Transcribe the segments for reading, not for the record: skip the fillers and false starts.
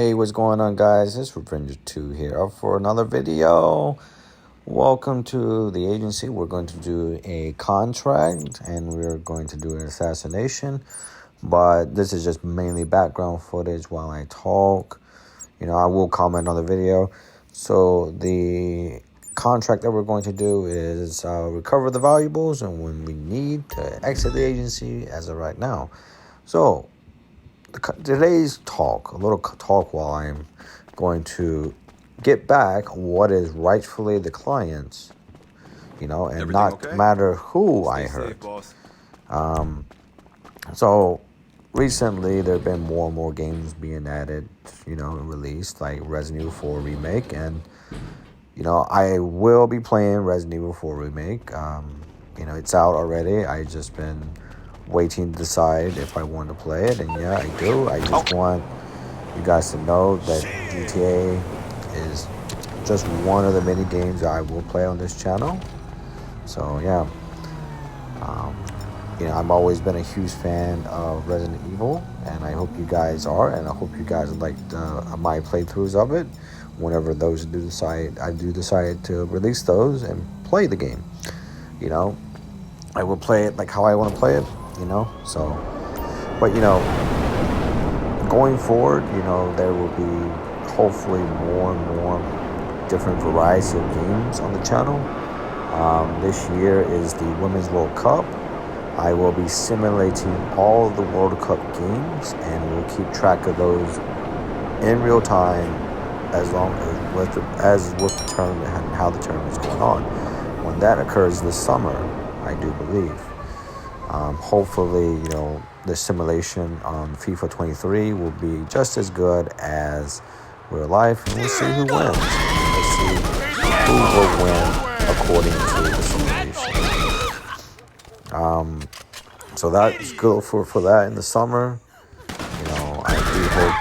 Hey, what's going on, guys? It's Ravinder2 here for another video. Welcome to the agency. We're going to do a contract and we're going to do an assassination, but this is just mainly background footage while I talk. I will comment on the video. So the contract that we're going to do is recover the valuables and when we need to exit the agency as of right now. So today's talk, a little talk while I'm going to get back what is rightfully the client's, and everything not okay? Matter who I hurt. So recently there have been more and more games being added, released, like Resident Evil 4 Remake, and I will be playing Resident Evil 4 Remake. It's out already. I just been waiting to decide if I want to play it, and yeah, I do. I just want you guys to know that GTA is just one of the many games that I will play on this channel. So yeah, I've always been a huge fan of Resident Evil, and I hope you guys are, and I hope you guys like my playthroughs of it. Whenever those I do decide to release those and play the game, I will play it like how I want to play it. But going forward, there will be hopefully more and more different variety of games on the channel. This year is the Women's World Cup. I will be simulating all of the World Cup games, and we'll keep track of those in real time as long as with the tournament and how the tournament is going on. When that occurs this summer, I do believe. Hopefully, the simulation on FIFA 23 will be just as good as real life, and we'll see who wins. We'll see who will win according to the simulation. So that's good for that in the summer. I do hope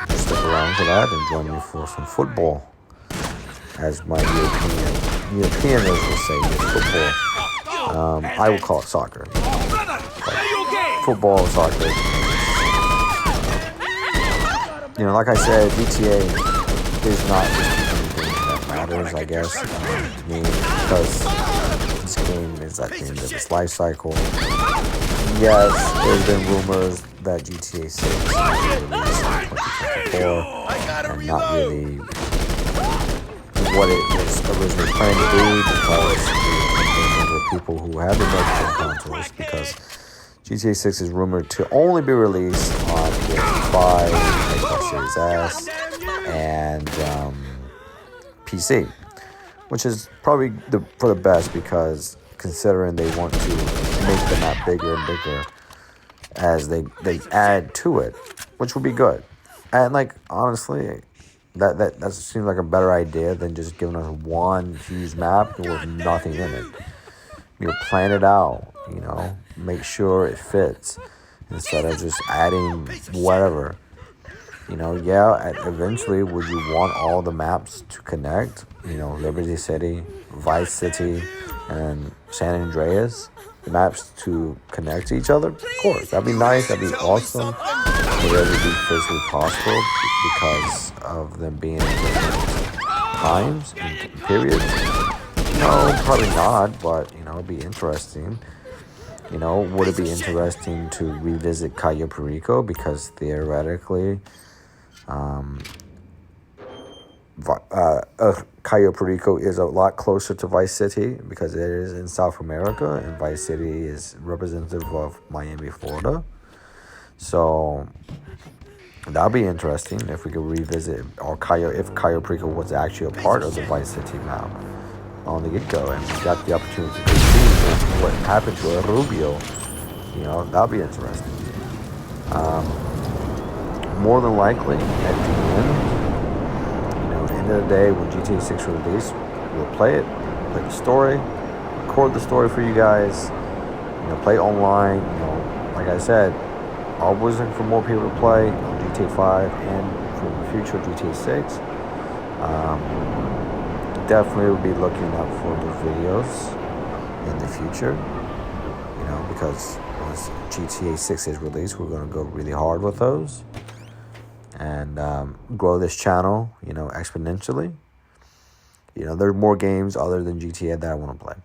you stick around for that and join me for some football, as my Europeaners will say, football. I will call it soccer. Football, soccer. Like I said, GTA is not just anything that matters, I guess, to me, because this game is at the end of its life cycle. Yes, there's been rumors that GTA 6 will be released in 2024, and not really what it was originally planned to be, because the number of people who have been making consoles, because GTA 6 is rumored to only be released on PS5, Xbox Series S, and PC, which is probably for the best, because considering they want to make the map bigger and bigger as they add to it, which would be good. And honestly, that seems like a better idea than just giving us one huge map with nothing in it. Plan it out, make sure it fits instead of just adding whatever. Eventually, would you want all the maps to connect? Liberty City, Vice City, and San Andreas, maps to connect to each other? Of course, that'd be nice, that'd be awesome. Would it ever be physically possible because of them being in different times and periods? No, probably not, but, it'd be interesting. Would it be interesting to revisit Cayo Perico? Because theoretically, Cayo Perico is a lot closer to Vice City because it is in South America, and Vice City is representative of Miami, Florida. So that'd be interesting if we could revisit, if Cayo Perico was actually a part of the Vice City map on the get-go, and we got the opportunity to see what happened to Rubio. That'd be interesting. More than likely, at the end of the day, when GTA 6 release, we'll play the story, record the story for you guys, play online. Like I said, always looking for more people to play on GTA 5 and for the future GTA 6. Definitely will be looking out for the videos in the future, because once GTA 6 is released, we're going to go really hard with those. and grow this channel, exponentially. There's more games other than GTA that I want to play.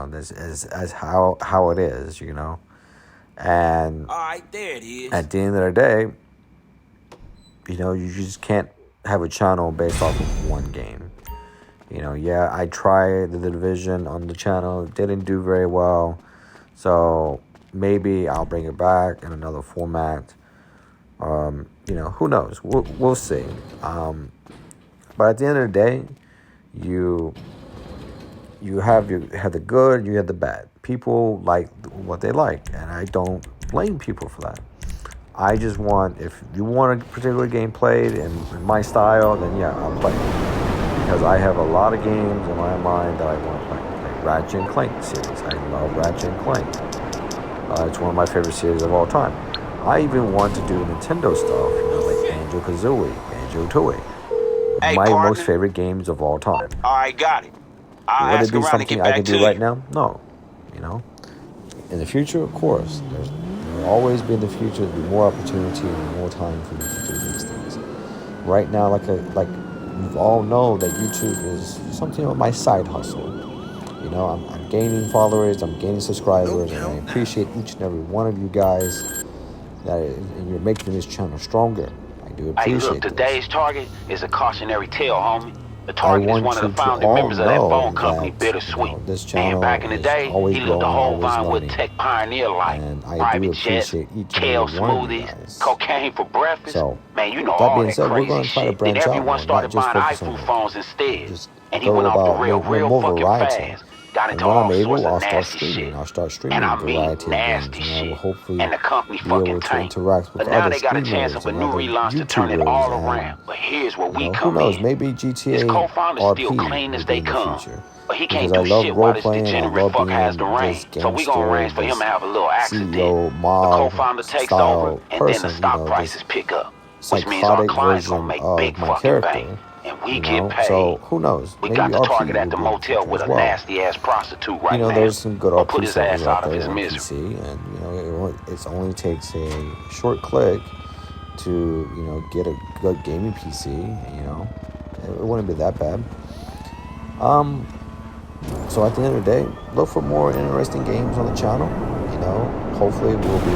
This is as how it is. And all right, there it is. At the end of the day, you just can't have a channel based off of one game. Yeah, I tried the Division on the channel. It didn't do very well. So maybe I'll bring it back in another format. Who knows? We'll see. But at the end of the day, you have the good, you have the bad. People like what they like, and I don't blame people for that. I just want, if you want a particular game played in my style, then yeah, I'll play it. Because I have a lot of games in my mind that I want to play. Like Ratchet and Clank series. I love Ratchet and Clank. It's one of my favorite series of all time. I even want to do Nintendo stuff, like Banjo-Kazooie, Banjo-Tooie. Hey, my partner. most favorite games of all time. All right, got it. Would it be something I can do right now? No. In the future, of course. There will always be in the future. There'll be more opportunity and more time for me to do these things. Right now, like you all know, that YouTube is something of my side hustle. I'm gaining followers, I'm gaining subscribers, and I appreciate each and every one of you guys and you're making this channel stronger. I do appreciate Hey, look, today's target is a cautionary tale, homie. The target is one of the founding members of that phone company, Bittersweet. This channel and back in the day, he lived a whole Vinewood tech pioneer life. And I private do jets, appreciate each and kale every one of you smoothies, guys. cocaine for breakfast. So, man, that all being that said, we're crazy going to try to shit. branch Then out everyone more, started not just buying focus on iPhone phones instead. just And he go went off about the rail real more fucking variety. fast. Got And into when I'm all sorts able, of I'll start nasty streaming. shit. I'll start streaming And I a mean variety of nasty games, and I will shit. hopefully And the company be able fucking to tanked. interact with But now other they got a chance streamers of a and new other relaunch to turn it YouTubers, all and around. But here's where we who come knows? in. Maybe His GTA co-founder's still RP clean will as be they in the come. future. But he Because can't I do love shit role while this playing, I degenerate love fuck has the being reign. this So we gonna gangster, arrange for him this to have a little accident. CEO The mob co-founder takes over, style and then the person, stock this prices pick up. Which means our psychotic clients gonna version make of big my fucking bank. character. And we get So paid. who knows? We Maybe got the RP target at will the be in the motel future with as a well. nasty ass prostitute right now. There's some good Or RP put his servers ass out out of there his on misery. PC, and it only takes a short click to get a good gaming PC. It wouldn't be that bad. So at the end of the day, look for more interesting games on the channel. Hopefully we'll be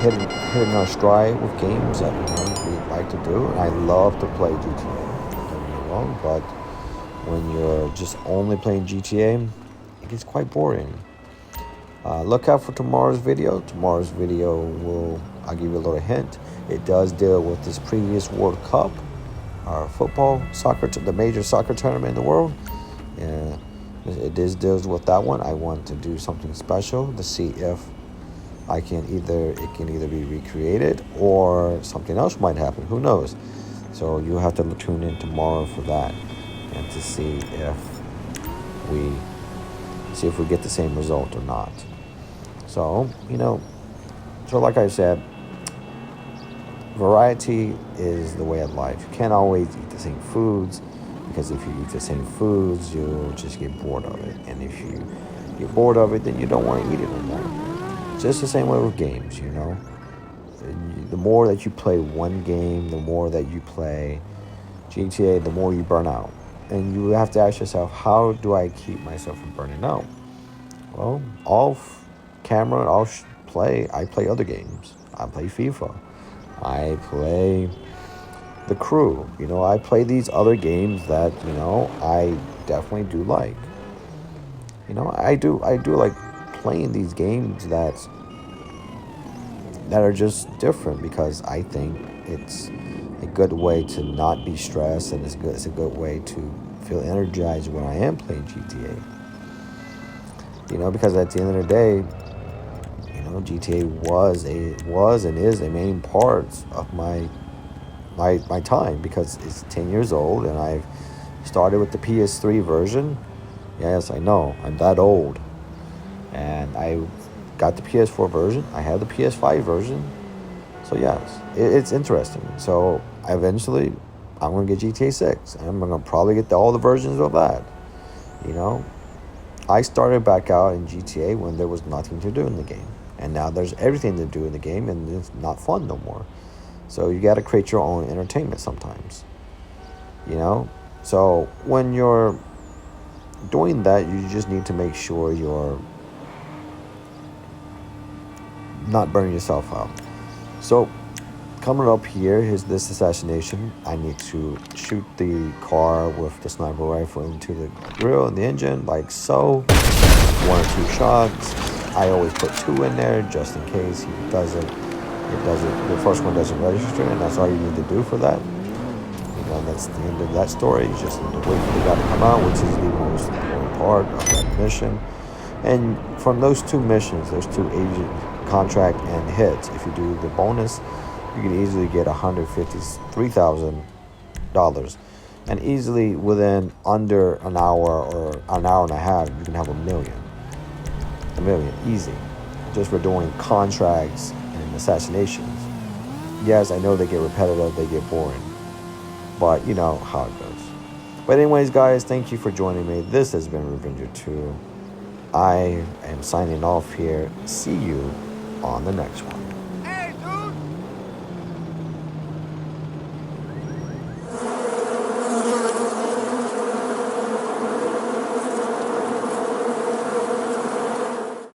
hitting our stride with games that we like to do. And I love to play GTA. Don't get me wrong, but when you're just only playing GTA, it gets quite boring. Look out for tomorrow's video. Tomorrow's video I'll give you a little hint. It does deal with this previous World Cup, our the major soccer tournament in the world. It deals with that one. I want to do something special to see if it can either be recreated or something else might happen. Who knows? So you have to tune in tomorrow for that, and to see if we get the same result or not. So like I said, variety is the way of life. You can't always eat the same foods, because if you eat the same foods, you'll just get bored of it. And if you get bored of it, then you don't want to eat it anymore. Just the same way with games, The more that you play one game, the more that you play GTA, the more you burn out. And you have to ask yourself, how do I keep myself from burning out? Well, off camera, I play other games. I play FIFA. I play The Crew. I play these other games that, I definitely do like. I do like playing these games that are just different, because I think it's a good way to not be stressed, and it's a good way to feel energized when I am playing GTA. Because at the end of the day, GTA was and is a main part of my time, because it's 10 years old, and I've started with the PS3 version. Yes, I know, I'm that old. And I got the PS4 version. I have the PS5 version. So yes, it's interesting. So eventually, I'm going to get GTA 6. I'm going to probably get all the versions of that. I started back out in GTA when there was nothing to do in the game. And now there's everything to do in the game, and it's not fun no more. So you got to create your own entertainment sometimes, you know. So when you're doing that, you just need to make sure you're not burning yourself out. So coming up here is this assassination. I need to shoot the car with the sniper rifle into the grill and the engine, like so. 1 or 2 shots. I always put 2 in there just in case he doesn't. The first one doesn't register, and that's all you need to do for that. You know, that's the end of that story. You just need to wait for the guy to come out, which is the most important part of that mission. And from those 2 missions, there's 2 agent contract and hits. If you do the bonus, you can easily get $153,000, and easily within under an hour or an hour and a half, you can have $1 million. $1 million, easy, just for doing contracts and assassinations. Yes, I know they get repetitive, they get boring, but you know how it goes. But anyways, guys, thank you for joining me. This has been Revenger 2. I am signing off here. See you on the next one.